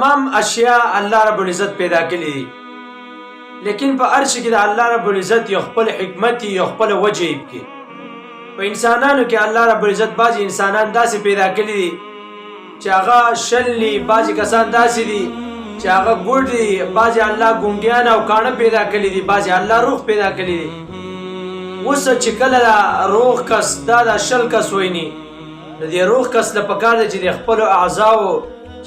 تمام اشیاء الله رب العزت پیدا کړي دي، لیکن په هر شي کې د الله رب العزت یو خپل حکمت یو خپل وجه کې. په انسانانو کې الله رب العزت بعض انسانان داسې پیدا کړي دي چې هغه شلي، بعض کسان داسې دي چې هغه ګوډ دي، بعض الله ګونګیان او کاڼه پیدا کړي دي، بعض الله روح پیدا کړي دي. اوس چې کله روح کس دا د شل کس ویني، د دې روح کس له پکار دی چې د خپل اعضاو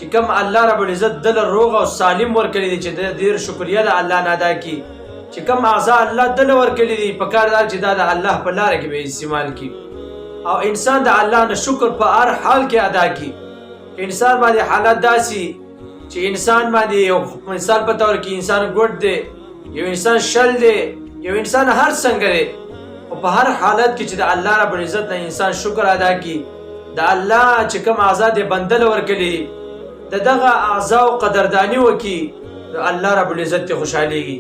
چې کوم الله رب العزت دل روغ او سالم ورکړي دي چې د ډیر شکریا د الله نه ادا کی، چې کوم اعضاء الله دل ورکړي دي پکار دی چې دا د الله په لار کې به استعمال کی او انسان د الله نه شکر په هر حال کې ادا کی. انسان باندې حالت داسي چې انسان باندې یو مثال په تور کې انسان ګډ دی، یو انسان شل دی، یو انسان هر څنګه دی، او په هر حالت کې چې د الله رب العزت نه انسان شکر ادا کی، د الله چې کوم اعضاء دې بندل ورکړي دغه اعضاء قدردانی وکي، الله رب العزت ته خوشاليږي.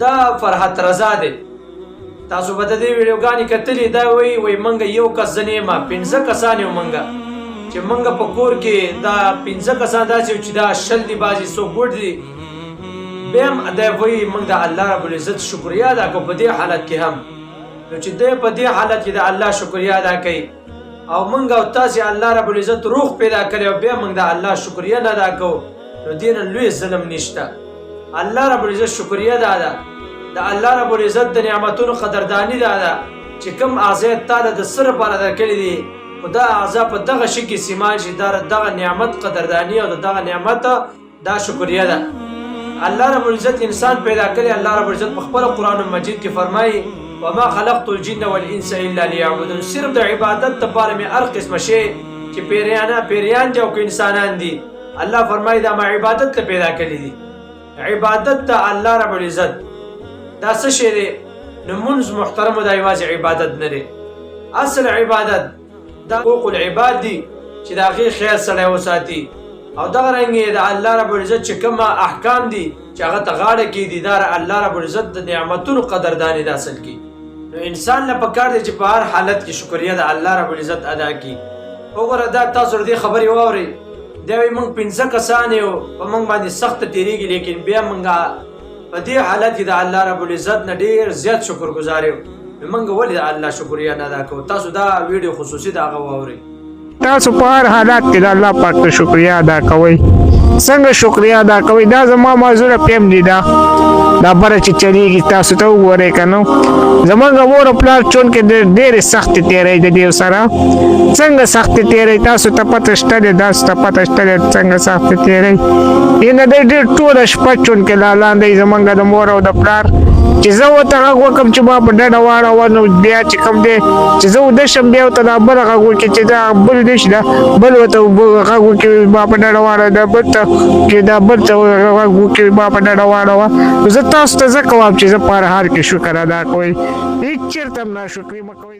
دا فرحت رضا ده. تاسو به د دې ویډیوګانې کتلې، دا وای منګه یو کس زنې ما 15 کسان یو منګه چې منګه په کور کې دا 15 کسان دا چې دا شل دی بازي سو ګډ دي، بهم دا وای منګه د الله رب العزت شکریا ادا کو په دې حالت کې هم، نو چې دې په دې حالت کې د الله شکریا ادا کوي او منګ او تاسو الله رب العزت روح پیدا کړی او بیا منګ د الله شکریا نه ادا کوو، نو دین لوی ظلم نشته. الله رب العزت شکریا ده، د الله رب العزت د نعمتونو قدردانی ده چې کوم اعضاء تعالی د سر پر درکړي دي، خدا اعضاء په دغه شي کې سیمان شي دغه نعمت قدردانی او دغه نعمت دا شکریا ده. الله رب العزت انسان پیدا کړی، الله رب العزت په خپل قرآن مجید کې فرمایي وما خلقت الجن والانس الا ليعبدون، صرف د عبادت لپاره مې هر قسم شی چې پیریان دي او که انسانان دي، الله فرمایي دا ما عبادت ته پیدا کړی دي. عبادت ته الله رب العزت دا څه شی دی؟ نو منځ محترم دا یوازې عبادت نه دی، اصل عبادت دا حقوق العباد دي چې د هغې خیر سړی وساتي، او دغه رنګې د الله رب العزت چې کوم احکام دي چې هغه ته غاړه کېږدي، دا الله رب العزت د نعمتونو قدرداني د اصل کې. نو انسان له پکار دی چې په هر حالت کې شکریا د الله رب العزت ادا کړي. وګوره دا تاسو دې خبرې واورئ، دا وایي موږ 15 کسان یو، په موږ باندې سخت تېرېږي، لیکن بیا موږ په دې حالت کې د الله رب العزت نه ډېر زیات شکر ګزار یو، نو موږ ولې د الله شکریا نه ادا کوو؟ تاسو دا ویډیو خصوصي د هغه واورئ. تاسو په هر حالت کې د الله پاک ته شکریا ادا کوئ. څنګه شکریا ادا کوئ؟ دا زما موضوع پیم دی، دا بره چې چلیږي تاسو ته وګورئ که نه. زمونږ مور او پلار چونکې ډېرې سختې تېروي د دې سره، څنګه سختې تېروي تاسو ته پته شته دی، تاسو ته پته شته دی څنګه سختې تېروي. نه دی ډېر ټوله شپه چونکې لالاندی زمونږ د مور او د پلار چې زه ورته غږ وکړم چې ما په ډډه واړوه، نو بیا چې کوم دی چې زه وده شم بیا ورته دا بله غږ وکړي چې دا بل دی چې دا بل ورته غږ وکړي ما په ډډه واړوه، دا بل ته چې دا بل ته غږ وکړي ما په ډډه واړوه. نو زه تاسو ته زه کوم چې زه په هر حال کې شکر ادا کوئ، هېڅ چېرته هم ناشکري مه کوئ.